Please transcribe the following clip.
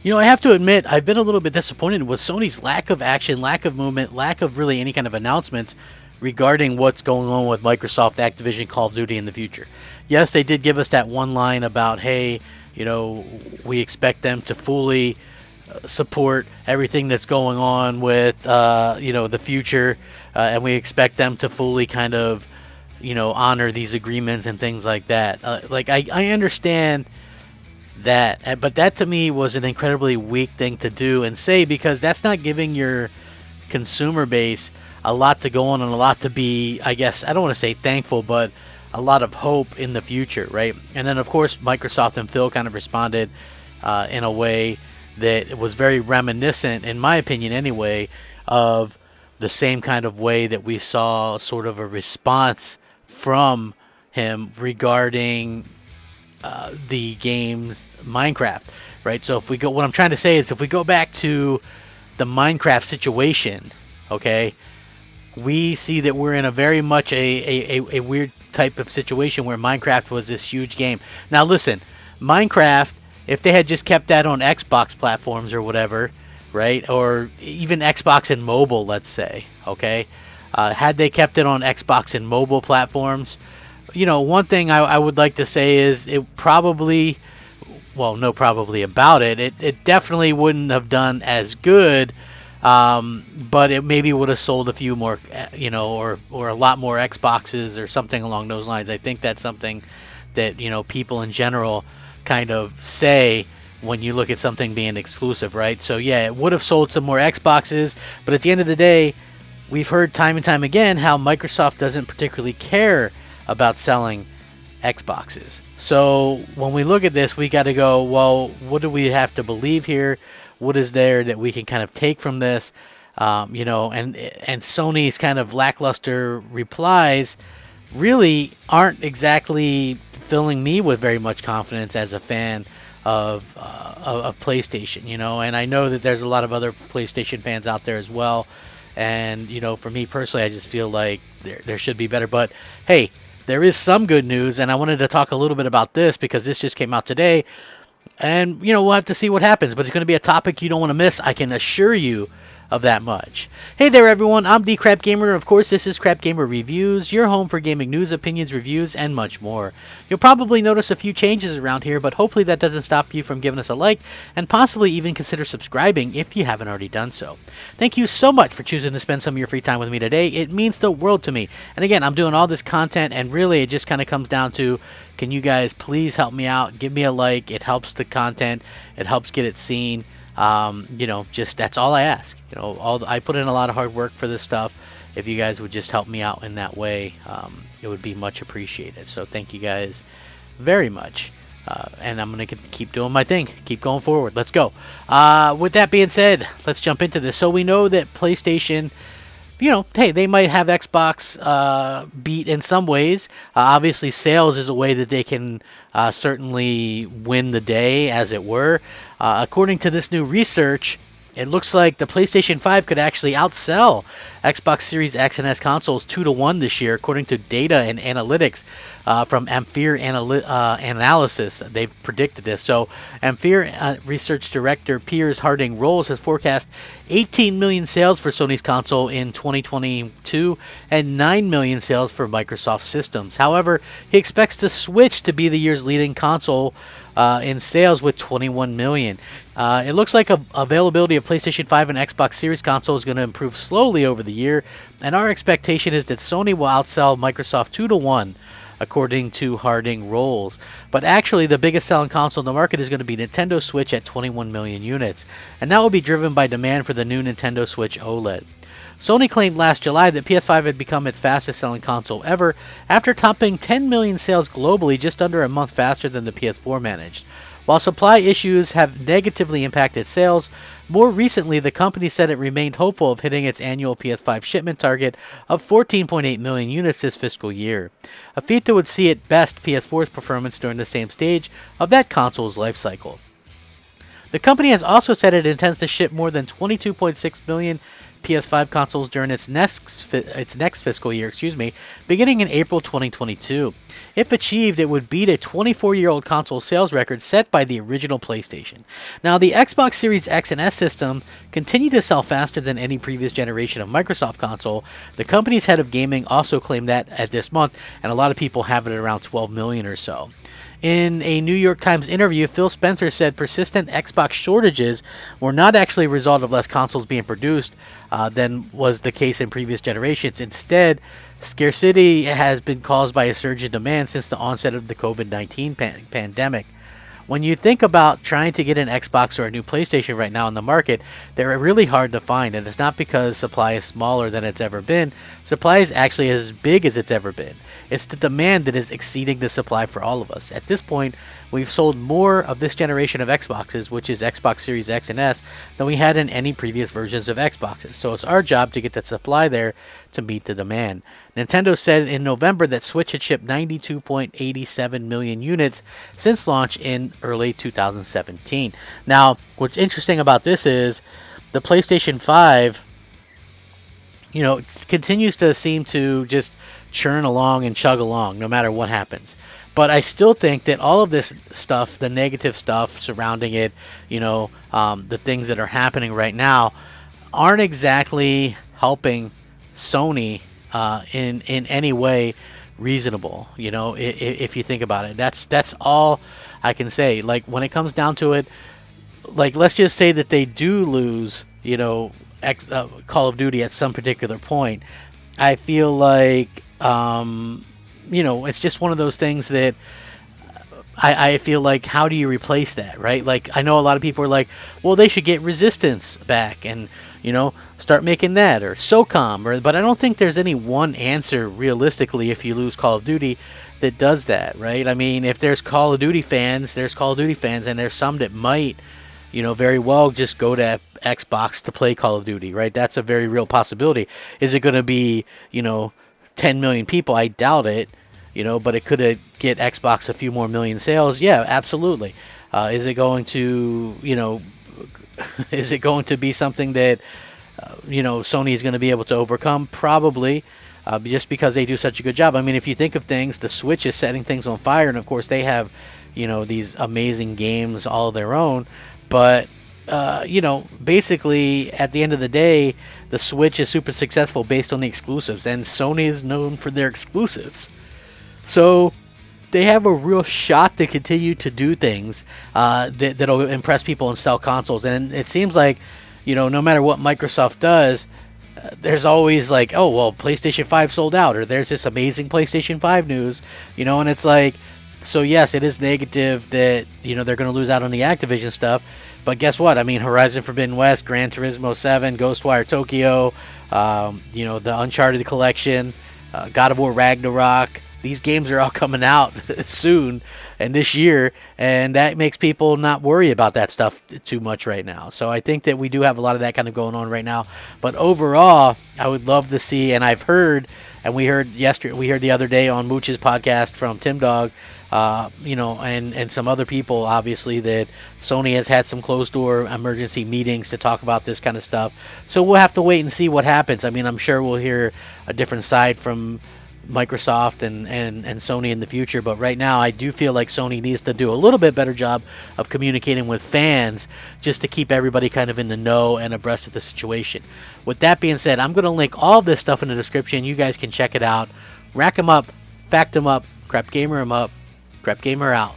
I have to admit, I've been a little bit disappointed with Sony's lack of action, lack of movement, lack of really any kind of announcements regarding what's going on with Microsoft, Activision, Call of Duty in the future. Yes, they did give us that one line about, hey, we expect them to fully support everything that's going on with, the future, and we expect them to fully kind of, honor these agreements and things like that. I understand that, but that to me was an incredibly weak thing to do and say, because that's not giving your consumer base a lot to go on and a lot to be, I guess, I don't want to say thankful, but a lot of hope in the future, right? And then, of course, Microsoft and Phil kind of responded in a way that was very reminiscent, in my opinion anyway, of the same kind of way that we saw sort of a response from him regarding the game's Minecraft, right? So what I'm trying to say is, if we go back to the Minecraft situation, okay, we see that we're in a very much a weird type of situation where Minecraft was this huge game. Now listen, Minecraft, if they had just kept that on Xbox platforms or whatever, right, or even Xbox and mobile, let's say, okay, had they kept it on Xbox and mobile platforms, one thing I would like to say is it probably, well, no probably about it, it definitely wouldn't have done as good, but it maybe would have sold a few more, or a lot more Xboxes or something along those lines. I think that's something that, people in general kind of say when you look at something being exclusive, right? So yeah, it would have sold some more Xboxes, but at the end of the day, we've heard time and time again how Microsoft doesn't particularly care about selling Xboxes. So when we look at this, we got to go, well, what do we have to believe here? What is there that we can kind of take from this? And Sony's kind of lackluster replies really aren't exactly filling me with very much confidence as a fan of PlayStation, and I know that there's a lot of other PlayStation fans out there as well, and for me personally, I just feel like there should be better. But hey, there is some good news, and I wanted to talk a little bit about this because this just came out today, and we'll have to see what happens, but it's going to be a topic you don't want to miss, I can assure you of that much. Hey there everyone, I'm the Crapgamer. Of course, this is Crapgamer Reviews, your home for gaming news, opinions, reviews, and much more. You'll probably notice a few changes around here, but hopefully that doesn't stop you from giving us a like, and possibly even consider subscribing if you haven't already done so. Thank you so much for choosing to spend some of your free time with me today. It means the world to me. And again, I'm doing all this content, and really it just kind of comes down to, can you guys please help me out? Give me a like. It helps the content. It helps get it seen. Just that's all I ask. I put in a lot of hard work for this stuff. If you guys would just help me out in that way, it would be much appreciated. So thank you guys very much. And I'm going to keep doing my thing. Keep going forward. Let's go. With that being said, let's jump into this. So we know that PlayStation, hey, they might have Xbox beat in some ways. Obviously, sales is a way that they can certainly win the day, as it were. According to this new research, it looks like the PlayStation 5 could actually outsell Xbox Series X and S consoles 2-1 this year, according to data and analytics from Ampere Analysis. They've predicted this. So Ampere Research Director Piers Harding Rolls has forecast 18 million sales for Sony's console in 2022 and 9 million sales for Microsoft systems. However, he expects the Switch to be the year's leading console in sales with 21 million. It looks like availability of PlayStation 5 and Xbox Series console is going to improve slowly over the year, and our expectation is that Sony will outsell Microsoft 2-1, according to Harding Rolls. But actually, the biggest selling console in the market is going to be Nintendo Switch at 21 million units, and that will be driven by demand for the new Nintendo Switch OLED. Sony claimed last July that PS5 had become its fastest-selling console ever after topping 10 million sales globally just under a month faster than the PS4 managed. While supply issues have negatively impacted sales, more recently the company said it remained hopeful of hitting its annual PS5 shipment target of 14.8 million units this fiscal year, a feat that would see at best PS4's performance during the same stage of that console's life cycle. The company has also said it intends to ship more than 22.6 million PS5 consoles during its next fiscal year, beginning in April 2022. If achieved, it would beat a 24-year-old console sales record set by the original PlayStation. Now, the Xbox Series X and S system continued to sell faster than any previous generation of Microsoft console. The company's head of gaming also claimed that at this month, and a lot of people have it at around 12 million or so. In a New York Times interview, Phil Spencer said persistent Xbox shortages were not actually a result of less consoles being produced than was the case in previous generations. Instead, scarcity has been caused by a surge in demand since the onset of the COVID-19 pandemic. When you think about trying to get an Xbox or a new PlayStation right now in the market, they're really hard to find, and it's not because supply is smaller than it's ever been. Supply is actually as big as it's ever been. It's the demand that is exceeding the supply for all of us. At this point, we've sold more of this generation of Xboxes, which is Xbox Series X and S, than we had in any previous versions of Xboxes. So it's our job to get that supply there to meet the demand. Nintendo said in November that Switch had shipped 92.87 million units since launch in early 2017. Now, what's interesting about this is the PlayStation 5, continues to seem to just churn along and chug along no matter what happens. But I still think that all of this stuff, the negative stuff surrounding it, the things that are happening right now, aren't exactly helping Sony in any way reasonable. If you think about it, that's all I can say. Like, when it comes down to it, like, let's just say that they do lose, Call of Duty at some particular point. I feel like it's just one of those things that I feel like, how do you replace that, right? Like, I know a lot of people are like, well, they should get Resistance back and, start making that, or SOCOM, but I don't think there's any one answer realistically if you lose Call of Duty that does that, right? I mean, if there's Call of Duty fans, there's Call of Duty fans, and there's some that might, very well just go to Xbox to play Call of Duty, right? That's a very real possibility. Is it going to be, 10 million people? I doubt it, but it could get Xbox a few more million sales. Yeah, absolutely. Is it going to, is it going to be something that, Sony is going to be able to overcome? Probably, just because they do such a good job. I mean, if you think of things, the Switch is setting things on fire, and of course they have, these amazing games all of their own. But, basically, at the end of the day, the Switch is super successful based on the exclusives, and Sony is known for their exclusives. So they have a real shot to continue to do things that'll impress people and sell consoles. And it seems like, no matter what Microsoft does, there's always like, oh, well, PlayStation 5 sold out, or there's this amazing PlayStation 5 news, and it's like, so yes, it is negative that, they're going to lose out on the Activision stuff. But guess what? I mean, Horizon Forbidden West, Gran Turismo 7, Ghostwire Tokyo, the Uncharted Collection, God of War Ragnarok. These games are all coming out soon and this year, and that makes people not worry about that stuff too much right now. So I think that we do have a lot of that kind of going on right now. But overall, I would love to see, and I've heard, and we heard the other day on Mooch's podcast from Tim Dog, and some other people, obviously, that Sony has had some closed-door emergency meetings to talk about this kind of stuff. So we'll have to wait and see what happens. I mean, I'm sure we'll hear a different side from Microsoft and Sony in the future, but right now I do feel like Sony needs to do a little bit better job of communicating with fans just to keep everybody kind of in the know and abreast of the situation. With that being said, I'm going to link all this stuff in the description. You guys can check it out. Rack 'em up, fact 'em up, crap gamer 'em up, crap gamer out.